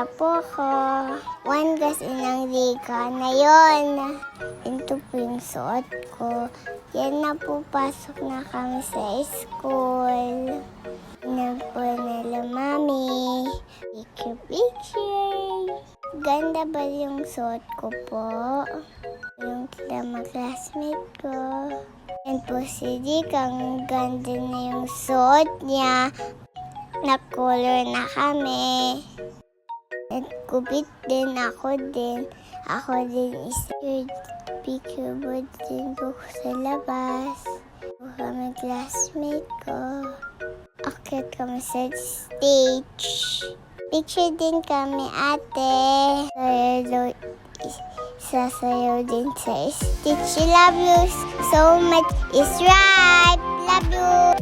na po ako. 1 kasi ng Rika na yun. Ito po yung suot ko. Yan na po, pasok na kami sa school. Na po nila mami. Picture. Ganda ba yung suot ko po? Yung classmate ko. Yan po si Rika. Ang ganda na yung suot niya. Na-color na kami. Nagkubit din ako din. Ako din picture board din po sa labas. Kami classmate ko. Akit kami sa stage. Picture din kami ate. Sasayaw din sa stage. Love you so much. Is right. Love you.